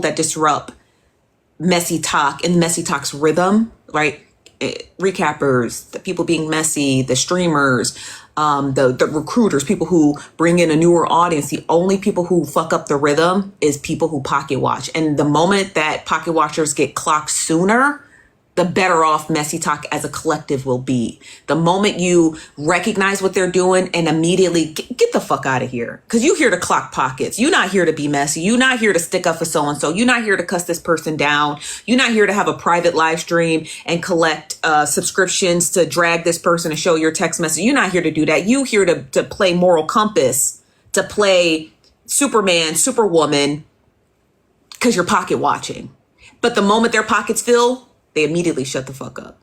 that disrupt messy talk and messy talk's rhythm, right? Recappers, the people being messy, the streamers, the recruiters, people who bring in a newer audience. The only people who fuck up the rhythm is people who pocket watch. And the moment that pocket watchers get clocked sooner, the better off Messy Talk as a collective will be. The moment you recognize what they're doing and immediately get the fuck out of here. Because you're here to clock pockets. You're not here to be messy. You're not here to stick up for so-and-so. You're not here to cuss this person down. You're not here to have a private live stream and collect subscriptions to drag this person and show your text message. You're not here to do that. You're here to play moral compass, to play Superman, Superwoman, because you're pocket watching. But the moment their pockets fill, they immediately shut the fuck up.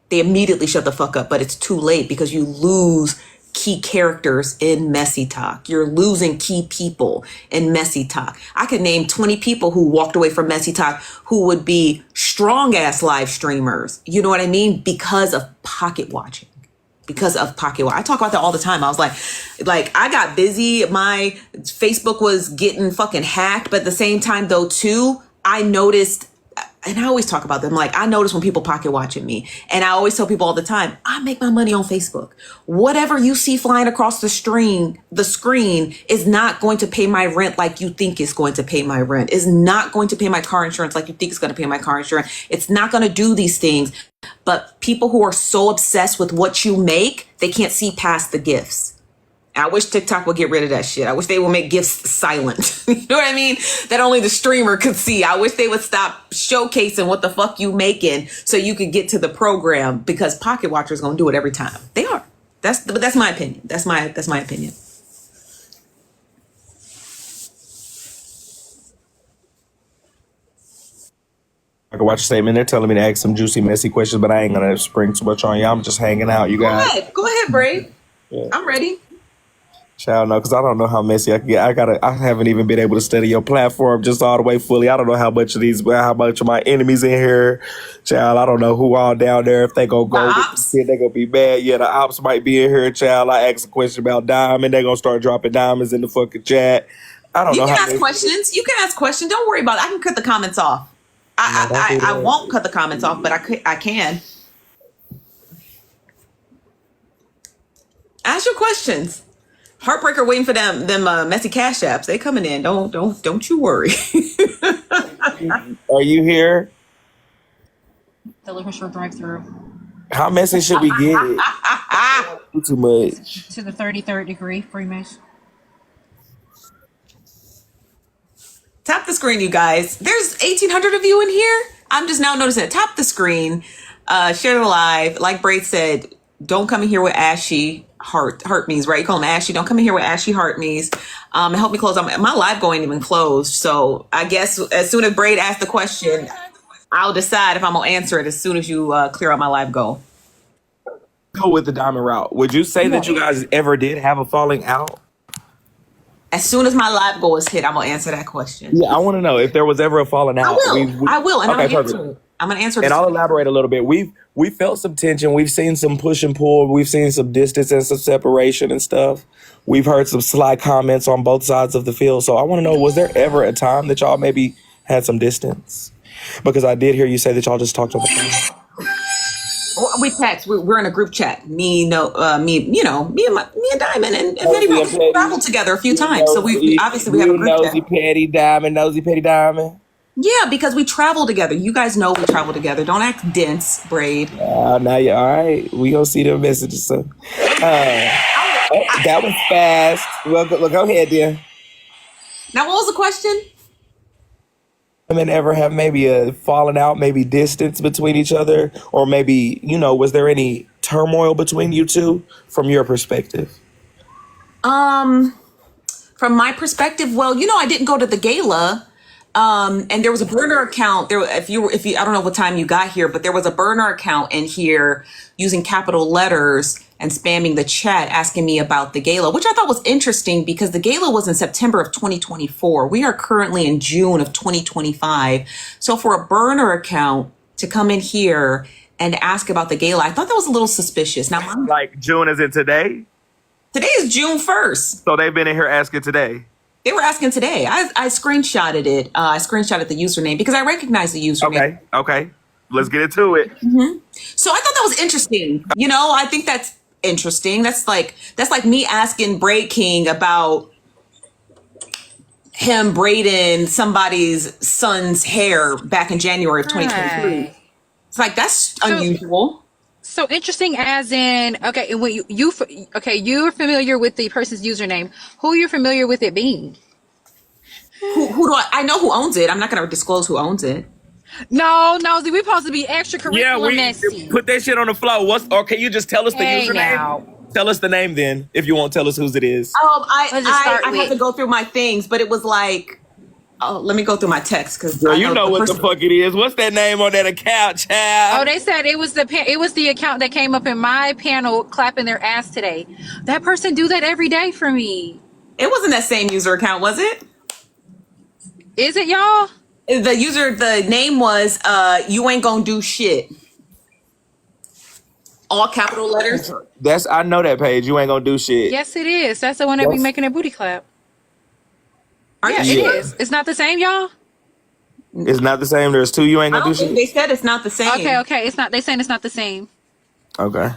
They immediately shut the fuck up, but it's too late because you lose key characters in Messy Talk. You're losing key people in Messy Talk. I could name 20 people who walked away from Messy Talk who would be strong ass live streamers. You know what I mean? Because of pocket watching. Because of pocket watch. I talk about that all the time. I was like I got busy. My Facebook was getting fucking hacked, but at the same time though too, I noticed, and I always talk about them. Like, I notice when people pocket watching me, and I always tell people all the time, I make my money on Facebook. Whatever you see flying across the screen is not going to pay my rent like you think it's going to pay my rent. Is not going to pay my car insurance like you think it's going to pay my car insurance. It's not going to do these things. But people who are so obsessed with what you make, they can't see past the gifts. I wish TikTok would get rid of that shit. I wish they would make gifts silent. You know what I mean? That only the streamer could see. I wish they would stop showcasing what the fuck you making so you could get to the program, because pocket watchers gonna do it every time. They are. That's my opinion. That's my opinion. I can watch a statement. They're telling me to ask some juicy, messy questions, but I ain't gonna spring too much on you. I'm just hanging out, you guys. Go ahead, Brave. Yeah. I'm ready. Child, no, because I don't know how messy I can get. I haven't even been able to study your platform just all the way fully. I don't know how much of my enemies in here. Child, I don't know who all down there. If they gonna go with the shit, they gonna be mad. Yeah, the ops might be in here, child. I asked a question about diamond. They gonna start dropping diamonds in the fucking chat. I don't know. You can ask questions. You can ask questions. Don't worry about it. I can cut the comments off. I won't cut the comments off, but I can. Ask your questions. Heartbreaker waiting for them messy cash apps. They coming in. Don't you worry. Are you here? The liquor store drive-through. How messy should we get it? Too much. To the 33rd degree, Freemason. Tap the screen, you guys. There's 1,800 of you in here. I'm just now noticing it. Tap the screen. Share the live. Like Braid said, don't come in here with ashy heart me's, right? You call them ashy. Don't come in here with ashy heart me's. Help me close. My live go ain't even closed. So I guess as soon as Braid asks the question, I'll decide if I'm gonna answer it as soon as you clear out my live go. Go with the diamond route. Would you say that you guys ever did have a falling out? As soon as my live goal is hit, I'm gonna answer that question. Yeah, I want to know if there was ever a falling out. I will, and okay, I'm gonna answer it. And I'll elaborate a little bit. We felt some tension. We've seen some push and pull. We've seen some distance and some separation and stuff. We've heard some sly comments on both sides of the field. So I want to know, was there ever a time that y'all maybe had some distance? Because I did hear you say that y'all just talked on the phone. We text. We're in a group chat. Me and Diamond and Petty. We traveled together a few times, so we obviously have a group Nosy, chat. Nosy, Petty, Diamond. Yeah, because we travel together. You guys know we travel together. Don't act dense, Braid. Now you're all right. We gonna see the messages. So, that was fast. Well, go ahead, dear. Now, what was the question? Women ever have maybe a falling out, maybe distance between each other, or maybe, was there any turmoil between you two from your perspective? From my perspective, well, I didn't go to the gala. And there was a burner account there. If you, I don't know what time you got here, but there was a burner account in here using capital letters and spamming the chat, asking me about the gala, which I thought was interesting because the gala was in September of 2024. We are currently in June of 2025. So for a burner account to come in here and ask about the gala, I thought that was a little suspicious. Now, like June is it today? Today is June 1st. So they've been in here asking today. They were asking today. I screenshotted it. I screenshotted the username because I recognize the username. Okay. Let's get into it. So I thought that was interesting. You know, I think that's interesting. That's like me asking Braid King about him braiding somebody's son's hair back in January of 2023. Right. It's like that's unusual. So interesting, as in, okay, when you're familiar with the person's username. Who are you familiar with it being? Who do I know who owns it? I'm not going to disclose who owns it. No, Nosy, we're supposed to be extracurricular Yeah, we messy. put that shit on the floor. Or can you just tell us the Hey, username? now. Tell us the name then, if you won't tell us whose it is. What does it start I had with? to go through my things, but it was like, oh, let me go through my text because Girl, you know what the fuck it is. What's that name on that account, child? Oh, they said it was the account that came up in my panel clapping their ass today. That person do that every day for me. It wasn't that same user account, was it? Is it, y'all? The name was you ain't gonna do shit. All capital letters. I know that page. You ain't gonna do shit. Yes, it is. That's the one that be making a booty clap. Yeah, you it sure? is. It's not the same, y'all? It's not the same. There's two. You ain't I gonna do don't think shit. they said it's not the same. Okay. It's not. They saying it's not the same. Okay.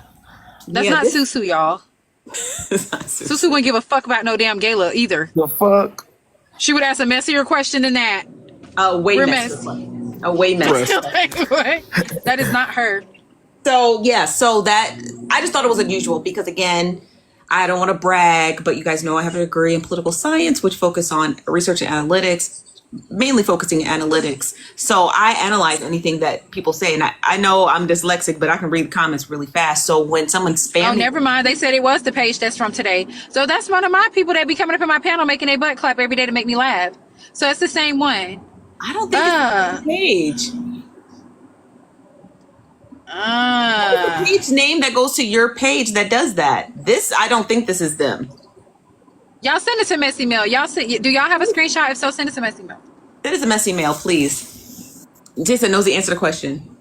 That's Yeah, not this- Susu, y'all. It's not Susan. Susu wouldn't give a fuck about no damn gala either. The fuck? She would ask a messier question than that. Way We're messier. messy. Way messier. That is not her. So yeah, so that I just thought it was unusual because again, I don't want to brag, but you guys know I have a degree in political science, which focus on research and analytics, mainly focusing on analytics. So I analyze anything that people say, and I know I'm dyslexic, but I can read comments really fast. So when someone's spamming, Oh, never mind. They said it was the page that's from today. So that's one of my people that be coming up in my panel making a butt clap every day to make me laugh. So it's the same one. I don't think it's the page. The page name that goes to your page that does that. This, I don't think this is them. Y'all send it to Messy Mail. Do y'all have a screenshot? If so, send it to Messy Mail. It is a messy mail, please. Jason knows the answer to the question.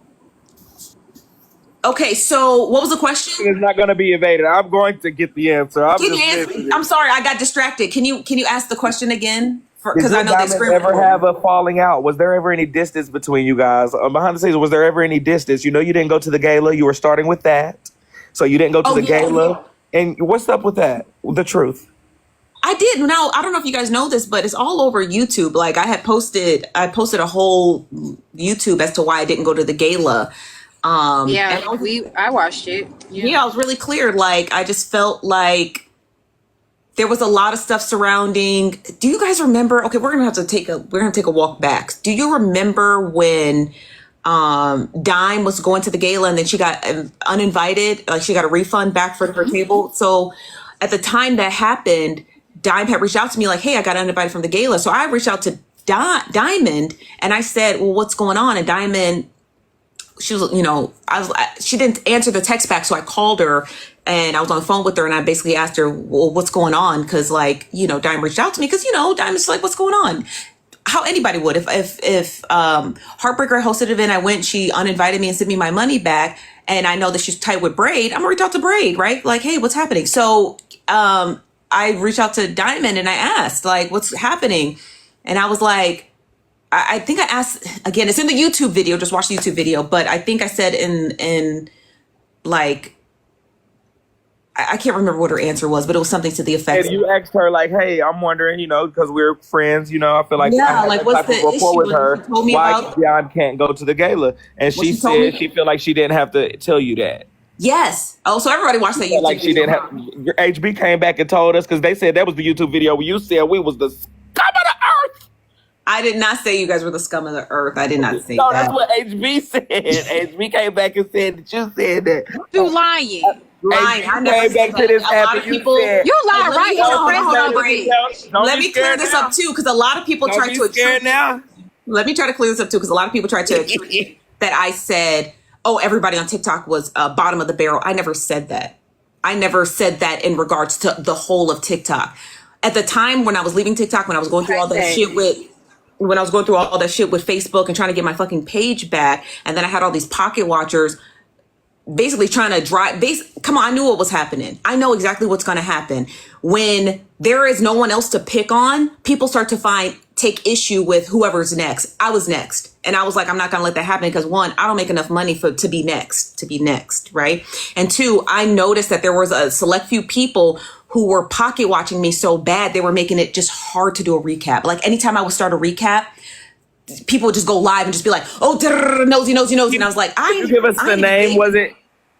Okay, so what was the question? It's not gonna be evaded. I'm going to get the answer. I'm sorry, I got distracted. Can you ask the question again? Did Because you I know they and Diamond screamed. ever have a falling out? Was there ever any distance between you guys? Behind the scenes, was there ever any distance? You know you didn't go to the gala. You were starting with that. So you didn't go to the gala. And what's up with that? The truth. I did. Now I don't know if you guys know this, but it's all over YouTube. Like I posted a whole YouTube as to why I didn't go to the gala. Yeah, and I watched it. yeah, I was really clear. Like I just felt like there was a lot of stuff surrounding. Do you guys remember? Okay, we're gonna take a walk back. Do you remember when Dime was going to the gala and then she got uninvited? Like she got a refund back for her table. So at the time that happened, Dime had reached out to me like, "Hey, I got uninvited from the gala." So I reached out to Diamond and I said, "Well, what's going on?" And Diamond, she was, she didn't answer the text back, so I called her. And I was on the phone with her and I basically asked her, well, what's going on? Cause Dime reached out to me cause, Dime's like, what's going on? How anybody would. If Heartbreaker hosted an event, I went, she uninvited me and sent me my money back. And I know that she's tight with Braid. I'm gonna reach out to Braid, right? Like, hey, what's happening? So I reached out to Diamond and I asked, like, what's happening? And I was like, I think I asked, again, it's in the YouTube video, just watch the YouTube video. But I think I said in like, I can't remember what her answer was, but it was something to the effect. And you asked her like, "Hey, I'm wondering, because we're friends, I feel like Yeah, I had like, that what's type the of rapport issue? with And her. she told me Why about- John can't go to the gala?" And she she told said me- she felt like she didn't have to tell you that. Yes. Oh, so everybody watched that YouTube Like she video. didn't have. Your HB came back and told us because they said that was the YouTube video where you said we was the scum of the earth. I did not say you guys were the scum of the earth. I did not say No, that. that's what HB said. HB came back and said that you said that. You lying. Lying. I never came said back to that. this A lot app of and you people. said, You lie, Let right? me- You're hold on, friends hold with on, other wait. bitch. Let me clear this up too, because a lot of people tried to scared now. Let me try to clear this up too, because a lot of people tried to accuse that I said, "Oh, everybody on TikTok was bottom of the barrel." I never said that. I never said that in regards to the whole of TikTok. At the time when I was leaving TikTok, when I was going through all that shit with. When I was going through all that shit with Facebook and trying to get my fucking page back, and then I had all these pocket watchers, basically trying to come on, I knew what was happening. I know exactly what's going to happen. When there is no one else to pick on, people start to take issue with whoever's next. I was next. And I was like, I'm not going to let that happen because one, I don't make enough money to be next. Right. And two, I noticed that there was a select few people who were pocket watching me so bad, they were making it just hard to do a recap. Like anytime I would start a recap, people would just go live and just be like, oh, nosy. And I was like, Can you give us the name?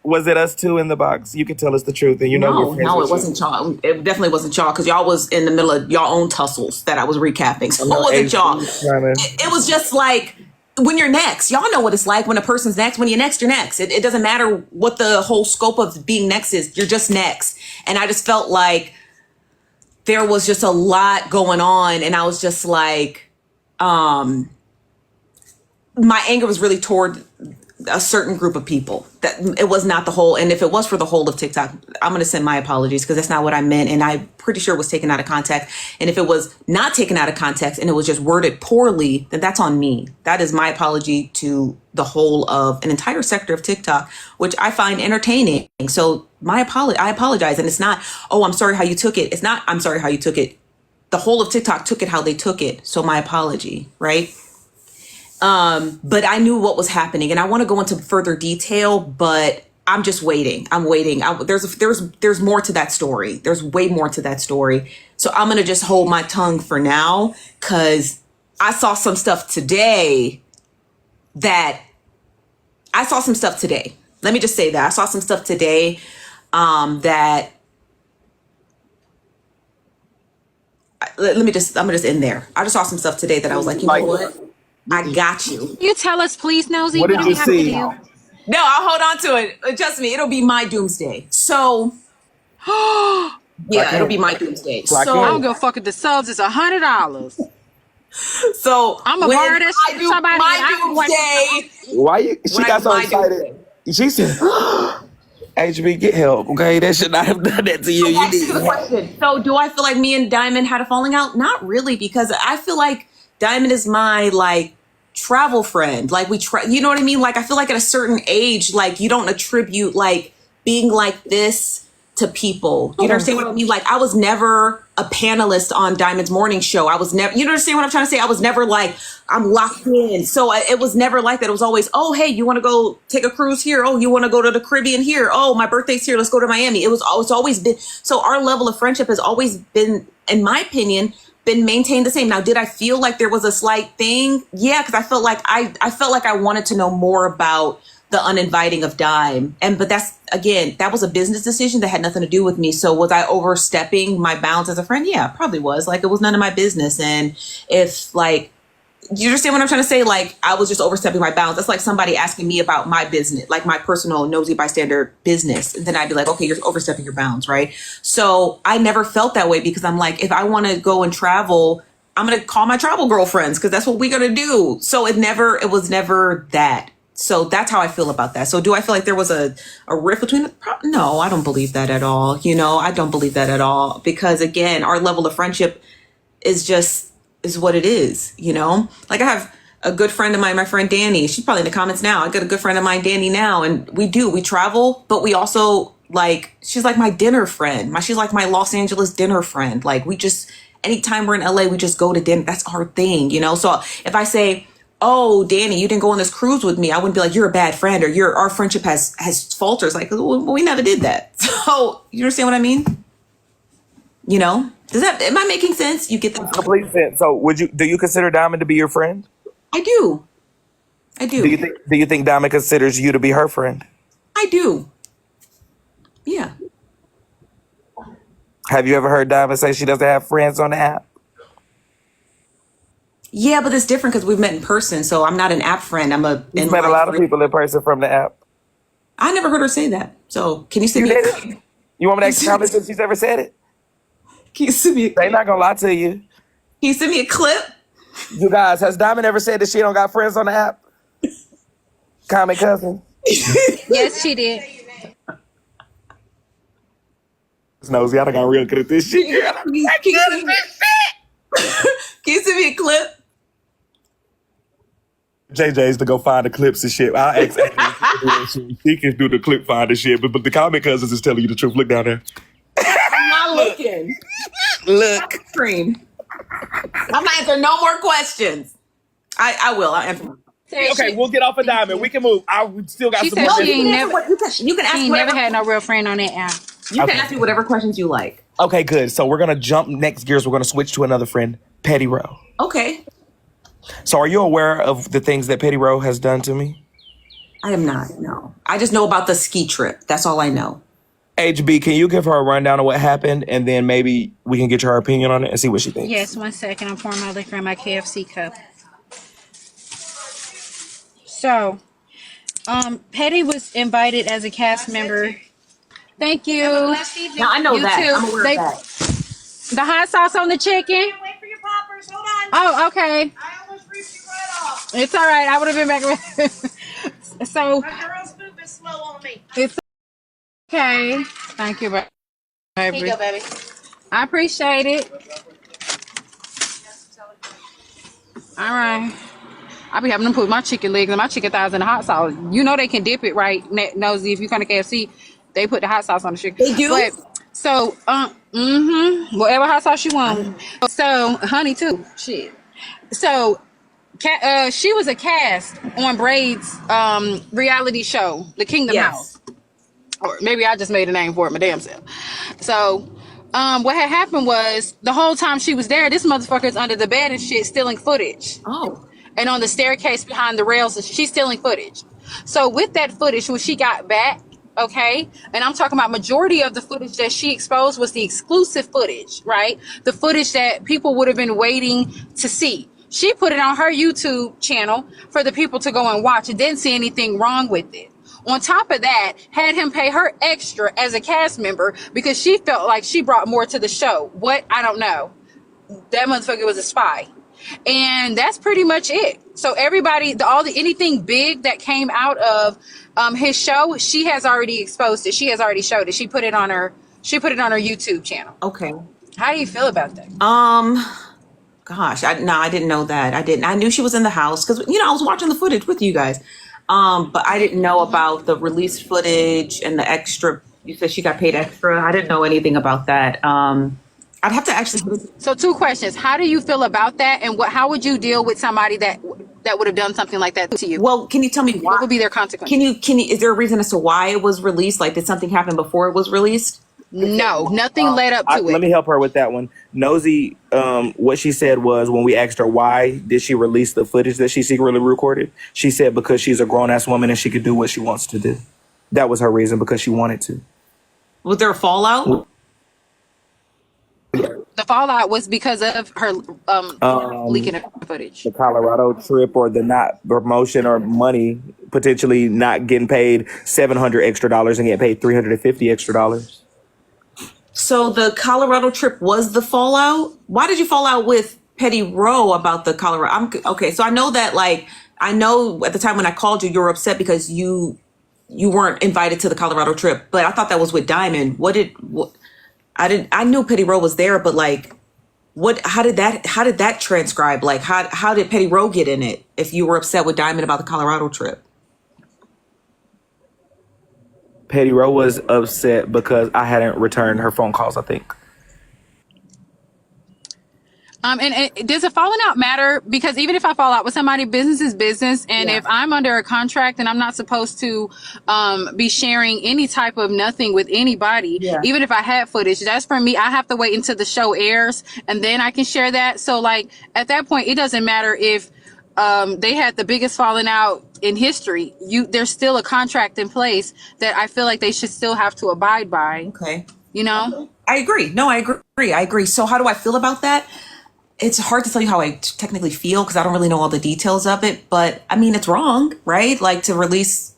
Was it us two in the box? You can tell us the truth, and no, it wasn't y'all. It definitely wasn't y'all because y'all was in the middle of y'all own tussles that I was recapping. So it wasn't y'all. It was just like when you're next. Y'all know what it's like when a person's next. When you're next, you're next. It doesn't matter what the whole scope of being next is. You're just next. And I just felt like there was just a lot going on, and I was just like, my anger was really toward a certain group of people. That it was not the whole. And if it was for the whole of TikTok, I'm going to send my apologies because that's not what I meant. And I'm pretty sure it was taken out of context. And if it was not taken out of context and it was just worded poorly, then that's on me. That is my apology to the whole of an entire sector of TikTok, which I find entertaining. So I apologize. And it's not, oh, I'm sorry how you took it. It's not, I'm sorry how you took it. The whole of TikTok took it how they took it. So my apology, right? But I knew what was happening, and I want to go into further detail, but I'm just waiting. I'm waiting. There's more to that story. There's way more to that story. So I'm going to just hold my tongue for now because I saw some stuff today. Let me just say that I saw some stuff today that I'm gonna just end there. I just saw some stuff today that I was like, you know what? I got you. You tell us, please, Nosy. What did you see? No, I'll hold on to it. Trust me, it'll be my doomsday. So, yeah, it'll be my doomsday. So I don't give a fuck if the subs is $100. So I'm a borrow that shit to somebody. My doomsday. Why you? She got so excited. She said, HB, get help, okay? That should not have done that to you. So back to the question. So do I feel like me and Diamond had a falling out? Not really, because I feel like Diamond is my travel friend. Like you know what I mean? Like I feel like at a certain age, like you don't attribute like being like this to people. You understand what I mean? Like I was never a panelist on Diamond's morning show. I was never, you understand what I'm trying to say? I was never like, I'm locked in. So it was never like that. It was always, oh, hey, you want to go take a cruise here? Oh, you want to go to the Caribbean here? Oh, my birthday's here. Let's go to Miami. It's always been, so our level of friendship has always been, in my opinion, been maintained the same. Now, did I feel like there was a slight thing? Yeah, because I felt like I wanted to know more about the uninviting of Dime. But that's, again, that was a business decision that had nothing to do with me. So was I overstepping my bounds as a friend? Yeah, probably was. Like, it was none of my business. And if you understand what I'm trying to say? Like, I was just overstepping my bounds. That's like somebody asking me about my business, like my personal nosy bystander business. And then I'd be like, okay, you're overstepping your bounds, right? So I never felt that way because I'm like, if I want to go and travel, I'm going to call my travel girlfriends because that's what we're going to do. So it was never that. So that's how I feel about that. So do I feel like there was a rift between No, I don't believe that at all. I don't believe that at all because, again, our level of friendship is what it is, Like I have a good friend of mine, my friend Danny. She's probably in the comments now. I got a good friend of mine, Danny, now, and we travel, but we also she's like my dinner friend. She's like my Los Angeles dinner friend. Like we just, anytime we're in LA, we just go to dinner. That's our thing, So if I say, oh, Danny, you didn't go on this cruise with me, I wouldn't be like, you're a bad friend or our friendship has falters. Like, we never did that. So you understand what I mean? Am I making sense? You get the complete sense. So do you consider Diamond to be your friend? I do. Do you think Diamond considers you to be her friend? I do. Yeah. Have you ever heard Diamond say she doesn't have friends on the app? Yeah, but it's different because we've met in person. So I'm not an app friend. You've met a lot of people in person from the app. I never heard her say that. So can you send me? You want me to ask how many times she's ever said it? Can you send me? They're not gonna lie to you. Can you send me a clip? You guys, has Diamond ever said that she don't got friends on the app? Comic cousin. Yes, she did. Nosy, I done got real good at this shit. Can you send me a clip? JJ's to go find the clips and shit. I'll ask Ashley if she can do that shit. She can do the clip finder shit, but the comment cousins is telling you the truth. Look down there. I'm not looking. Look. Screen. I'm not answering no more questions. I will. I'll answer. Okay, we'll get off a diamond. We can move. We still got She some said more. she ain't answer never. you can ask She ain't whatever, never had no real friend on that app. you can ask me whatever questions you like. Okay, good. So we're gonna jump next gears. We're gonna switch to another friend, Petty Row. Okay. So are you aware of the things that Petty Row has done to me? I am not, no. I just know about the ski trip. That's all I know. HB, can you give her a rundown of what happened, and then maybe we can get her opinion on it and see what she thinks? Yes, 1 second. I'm pouring my liquor in my KFC cup. So, Petty was invited as a cast member. Thank you. Now I know You that. too. I'm aware of that. The hot sauce on the chicken. Wait for your poppers. Hold on. Oh, okay. I almost ripped you right off. It's all right. I would have been back. So My girl's food is slow on me. it's okay. Thank you, baby. Here you go, baby. I appreciate it. All right. I be having them put my chicken legs and my chicken thighs in the hot sauce. You know they can dip it, right? Nosy, if you come to KFC, they put the hot sauce on the chicken. They do? But, so, whatever hot sauce you want. So, honey too. Shit. So, she was a cast on Braid's reality show, The Kingdom Yes. House. Or maybe I just made a name for it, my damn self. So, what had happened was the whole time she was there, this motherfucker's under the bed and shit stealing footage. Oh. And on the staircase behind the rails, she's stealing footage. So with that footage, when she got back, okay, and I'm talking about majority of the footage that she exposed was the exclusive footage, right? The footage that people would have been waiting to see. She put it on her YouTube channel for the people to go and watch and didn't see anything wrong with it. On top of that, had him pay her extra as a cast member because she felt like she brought more to the show. What? I don't know. That motherfucker was a spy. And that's pretty much it. So everybody, anything big that came out of his show, she has already exposed it. She has already showed it. She put it on her YouTube channel. Okay. How do you feel about that? Gosh, I didn't know that. I didn't. I knew she was in the house because I was watching the footage with you guys. But I didn't know about the released footage and the extra. You said she got paid extra. I didn't know anything about that. I'd have to actually. So 2 questions. How do you feel about that? And how would you deal with somebody that would have done something like that to you? Well, can you tell me why? What would be their consequence? Can you? Is there a reason as to why it was released? Like, did something happen before it was released? No, nothing led up to it. Let me help her with that one. Nosy, what she said was when we asked her why did she release the footage that she secretly recorded, she said because she's a grown-ass woman and she could do what she wants to do. That was her reason, because she wanted to. Was there a fallout? The fallout was because of her leaking of footage. The Colorado trip, or the not promotion or money, potentially not getting paid $700 extra and getting paid $350 extra. So the Colorado trip was the fallout. Why did you fall out with Petty Row about the Colorado? Okay. So I know that, I know at the time when I called you, you were upset because you weren't invited to the Colorado trip, but I thought that was with Diamond. I knew Petty Row was there, but how did that transcribe? How did Petty Row get in it if you were upset with Diamond about the Colorado trip? Petty Row was upset because I hadn't returned her phone calls, I think. And does a falling out matter? Because even if I fall out with somebody, business is business. And Yeah. if I'm under a contract and I'm not supposed to be sharing any type of nothing with anybody, Yeah. even if I had footage, that's for me. I have to wait until the show airs and then I can share that. So at that point, it doesn't matter if they had the biggest falling out in history. There's still a contract in place that I feel like they should still have to abide by. Okay. I agree. No, I agree. So how do I feel about that? It's hard to tell you how I technically feel because I don't really know all the details of it. But I mean, it's wrong, right? To release,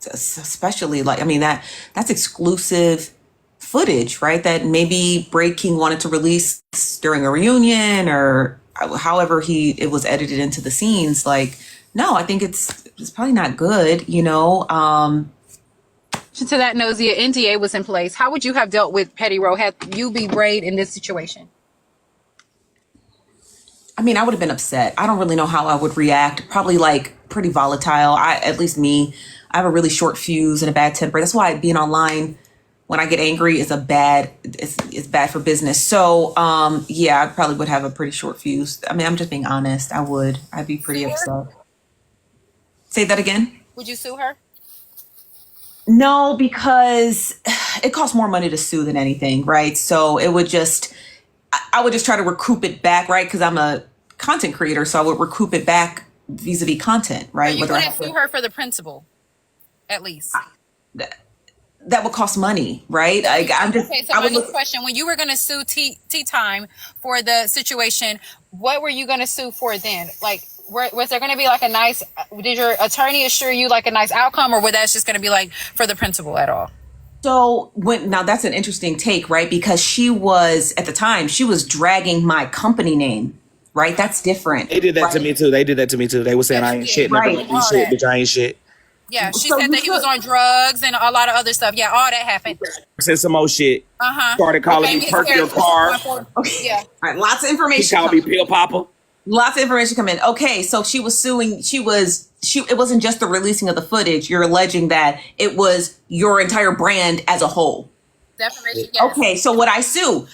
especially that's exclusive footage, right? That maybe Braid King wanted to release during a reunion or however it was edited into the scenes. No, I think it's probably not good, To that, Nosy, an NDA was in place. How would you have dealt with Petty Row had you be Braid in this situation? I mean, I would have been upset. I don't really know how I would react. Probably pretty volatile. At least me, I have a really short fuse and a bad temper. That's why being online when I get angry is it's bad for business. So, yeah, I probably would have a pretty short fuse. I mean, I'm just being honest. I'd be pretty Sue her? upset. Say that again. Would you sue her? No, because it costs more money to sue than anything, right? So I would just try to recoup it back, right? Because I'm a content creator, so I would recoup it back vis-a-vis content, But right? you Whether I wouldn't have to, sue her for the principal, at least. that would cost money, right? Okay, so I my would next look. question: when you were going to sue Tea Time for the situation, what were you going to sue for then? Like, was there going to be like a nice? Did your attorney assure you like a nice outcome, or was that just going to be like for the principal at all? So now that's an interesting take, right? Because she was at the time she was dragging my company name, right? That's different. They did that to right? me too. They did that to me too. They were saying Yeah, I she ain't did. shit, never Right. gonna be All shit, that. bitch. I ain't shit. Yeah, she So said you that he was could. on drugs and a lot of other stuff. Yeah, all that happened. Said some more shit. Started What calling gave me me his perk your character car. 6.4. Okay. Yeah. All right. Lots of He information called me coming. pill popper. Lots of information come in. Okay, so she was suing. It wasn't just the releasing of the footage. You're alleging that it was your entire brand as a whole. Defamation, yes. Okay, so would I sue?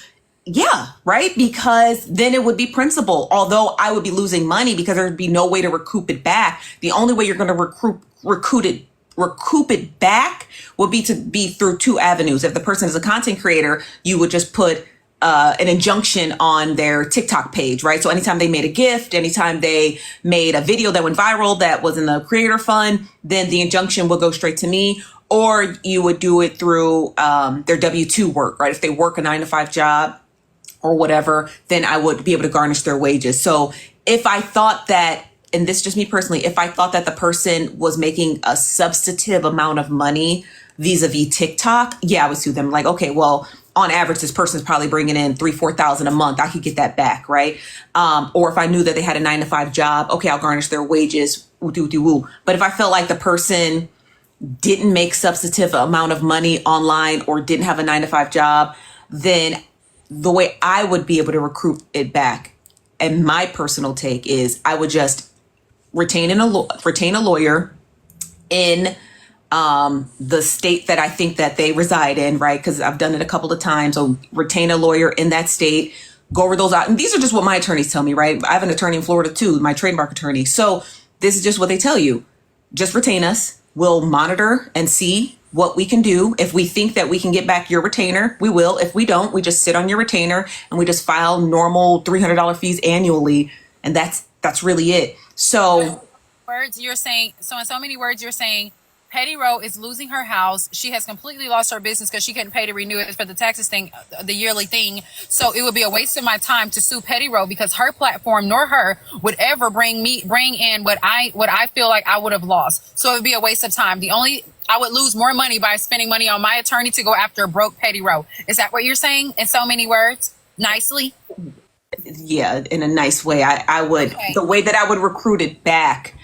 Yeah, right? Because then it would be principal. Although I would be losing money because there would be no way to recoup it back. The only way you're going to recoup it back would be to be through two avenues. If the person is a content creator, you would just put an injunction on their TikTok page, right? So anytime they made a gift, anytime they made a video that went viral that was in the creator fund, then the injunction will go straight to me. Or you would do it through their W-2 work, right? If they work a 9-to-5 job or whatever, then I would be able to garnish their wages. So if I thought that, and this is just me personally, if I thought that the person was making a substantive amount of money vis-a-vis TikTok, yeah, I would sue them. Like, okay, well, on average, this person's probably bringing in $3,000-4,000 a month. I could get that back, right? Or if I knew that they had a 9-to-5 job, okay, I'll garnish their wages. Woo. But if I felt like the person didn't make substantive amount of money online or didn't have a 9-to-5 job, then the way I would be able to recoup it back, and my personal take is, I would just retain a lawyer in the state that I think that they reside in, right? Because I've done it a couple of times. So retain a lawyer in that state, go over those out. And these are just what my attorneys tell me, right? I have an attorney in Florida too, my trademark attorney. So this is just what they tell you. Just retain us. We'll monitor and see what we can do. If we think that we can get back your retainer, we will. If we don't, we just sit on your retainer and we just file normal $300 fees annually. And that's really it. So Words you're saying, so in so many words you're saying, Petty Row is losing her house. She has completely lost her business because she couldn't pay to renew it for the taxes thing, the yearly thing. So it would be a waste of my time to sue Petty Row because her platform nor her would ever bring in what I feel like I would have lost. So it would be a waste of time. I would lose more money by spending money on my attorney to go after a broke Petty Row. Is that what you're saying in so many words? Nicely? yeah, in a nice way, I would, Okay. the way that I would recruit it back,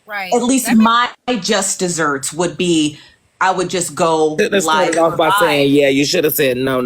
Right. at least my just desserts would be, I would just go Let's start live. it off by for saying, live. yeah, you should have said no.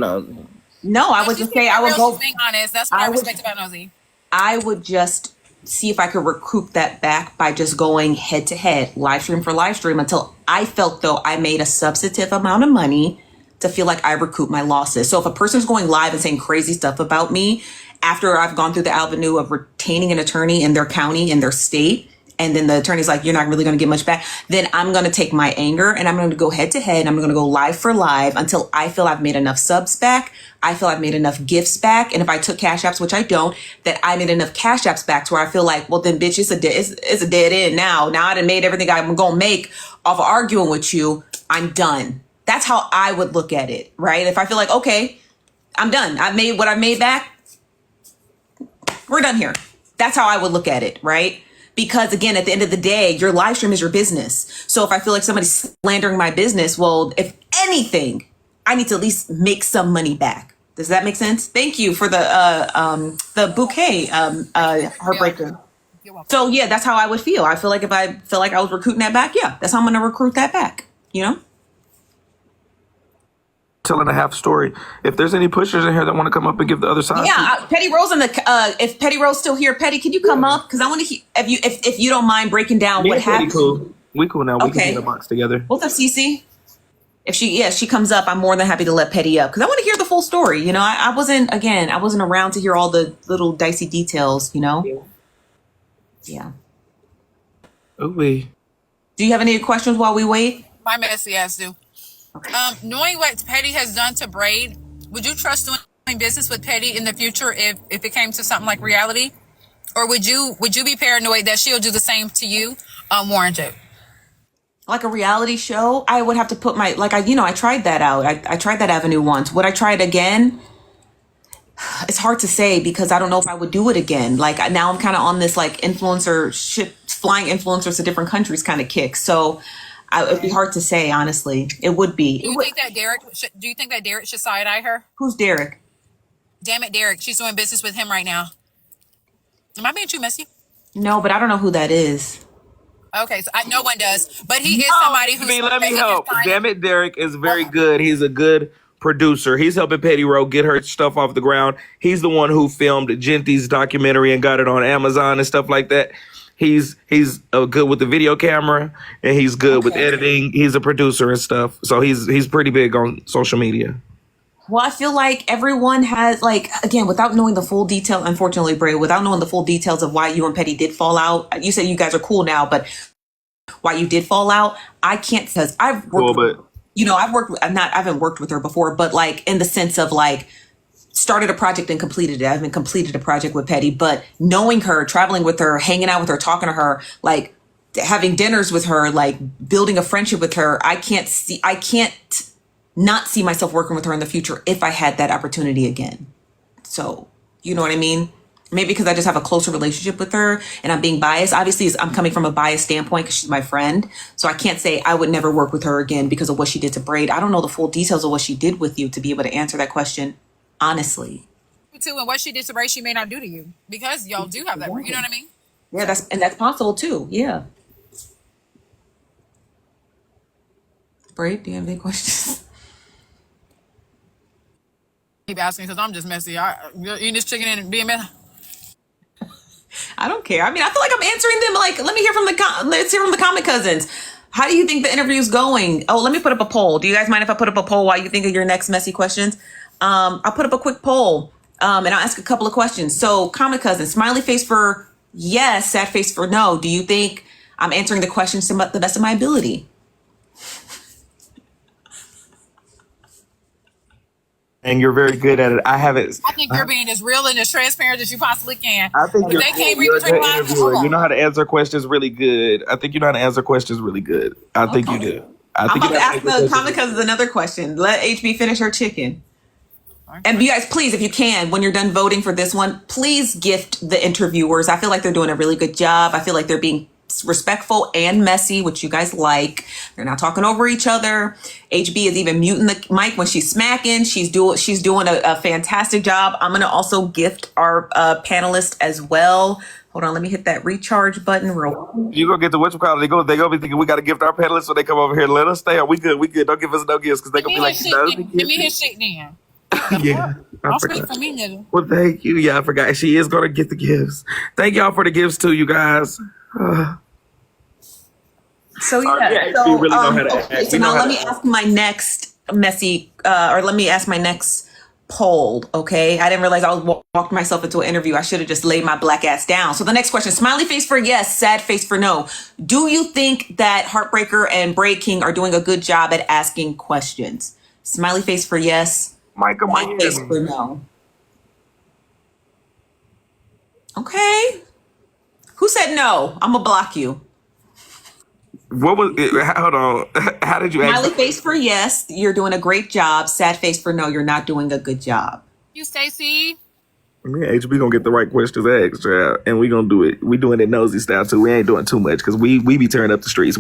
No, I would just say I would go. Being honest. That's what I respect about Nosy. I would just see if I could recoup that back by just going head to head, live stream for live stream, until I felt though I made a substantive amount of money to feel like I recoup my losses. So if a person's going live and saying crazy stuff about me after I've gone through the avenue of retaining an attorney in their county, in their state, and then the attorney's like, you're not really going to get much back, then I'm going to take my anger and I'm going to go head to head. I'm going to go live for live until I feel I've made enough subs back. I feel I've made enough gifts back. And if I took cash apps, which I don't, that I made enough cash apps back to where I feel like, well, then bitch, it's a dead end now. Now I done made everything I'm going to make off of arguing with you. I'm done. That's how I would look at it, right? If I feel like, okay, I'm done. I've made what I've made back. We're done here. That's how I would look at it, right? Because again, at the end of the day, your live stream is your business. So if I feel like somebody's slandering my business, well, if anything, I need to at least make some money back. Does that make sense? Thank you for the bouquet, heartbreaker. You're welcome. So yeah, that's how I would feel. I feel like if I feel like I was recruiting that back, yeah, that's how I'm going to recruit that back. You know? telling a half story. If there's any pushers in here that want to come up and give the other side, Yeah, Petty Rose in the if Petty Rose still here, Petty, can you come up? Because I want to hear if you don't mind breaking down me what and Petty happened. cool. We cool now. We Okay. can get a box together. What's up, Cece? If she comes up, I'm more than happy to let Petty up because I want to hear the full story. You know, I wasn't around to hear all the little dicey details. You know, yeah. Ooh wee. Do you have any questions while we wait? My messy ass do. Knowing what Petty has done to Braid, would you trust doing business with Petty in the future if it came to something like reality? Or would you be paranoid that she'll do the same to you, unwarranted? Like a reality show, I would have to put I tried that out. I tried that avenue once. Would I try it again? It's hard to say because I don't know if I would do it again. Like now I'm kind of on this like influencer ship, flying influencers to different countries kind of kick. So it'd be hard to say, honestly. It would be. Do you think that Derek should side eye her? Who's Derek? Damn it, Derek. She's doing business with him right now. Am I being too messy? No, but I don't know who that is. Okay, so no one does. But he is somebody who's... Let me help. Damn it, Derek is very good. He's a good producer. He's helping Petty Row get her stuff off the ground. He's the one who filmed Genty's documentary and got it on Amazon and stuff like that. He's good with the video camera and he's good with editing. He's a producer and stuff. So he's pretty big on social media. Well, I feel like everyone has, like, again, without knowing the full detail, unfortunately, Bray, without knowing the full details of why you and Petty did fall out. You said you guys are cool now, but why you did fall out, I can't, because I've worked, I haven't worked with her before, but like in the sense of like started a project and completed it. I haven't completed a project with Petty, but knowing her, traveling with her, hanging out with her, talking to her, like having dinners with her, like building a friendship with her, I can't not see myself working with her in the future if I had that opportunity again. So, you know what I mean? Maybe because I just have a closer relationship with her and I'm being biased. Obviously, I'm coming from a biased standpoint because she's my friend. So I can't say I would never work with her again because of what she did to Braid. I don't know the full details of what she did with you to be able to answer that question, honestly. Too, and what she did to Braid, she may not do to you because y'all do have that. You know what I mean? Yeah, that's possible too. Yeah. Braid, do you have any questions? Keep asking because I'm just messy. You're eating this chicken and being messy. I don't care. I mean, I feel like I'm answering them. Like, let's hear from the comment cousins. How do you think the interview's going? Oh, let me put up a poll. Do you guys mind if I put up a poll while you think of your next messy questions? I'll put up a quick poll and I'll ask a couple of questions. So, comment cousins, smiley face for yes, sad face for no. Do you think I'm answering the questions to the best of my ability? And you're very good at it. I think you're being as real and as transparent as you possibly can. I think you're a good interviewer. You know how to answer questions really good. I think you know how to answer questions really good. I think you do. I'm about to ask the comment cousins another question. Let HB finish her chicken. And you guys, please, if you can, when you're done voting for this one, please gift the interviewers. I feel like they're doing a really good job. I feel like they're being respectful and messy, which you guys like. They're not talking over each other. HB is even muting the mic when she's smacking. She's doing a fantastic job. I'm going to also gift our panelist as well. Hold on, let me hit that recharge button real quick. You gonna get to whatchamacallit? They gonna be thinking we gotta gift our panelists when they come over here. Let us stay. We good. Don't give us no gifts because they gonna be like, give me his shit then. Yeah, I'll speak for me, nigga. Well, thank you. Yeah, I forgot. She is gonna get the gifts. Thank y'all for the gifts too, you guys. So now let me ask my next messy, or let me ask my next poll. Okay, I didn't realize I was walked myself into an interview. I should have just laid my black ass down. So the next question: smiley face for yes, sad face for no. Do you think that Heartbreaker and Braid King are doing a good job at asking questions? Smiley face for yes. Sad face for no. Okay. Who said no? I'm gonna block you. What was it? Hold on. How did you ask? Smiley face for yes, you're doing a great job. Sad face for no, you're not doing a good job. You, Stacey. Me and HB gonna get the right questions asked, and we gonna do it. We doing it nosy style too. We ain't doing too much because we be tearing up the streets.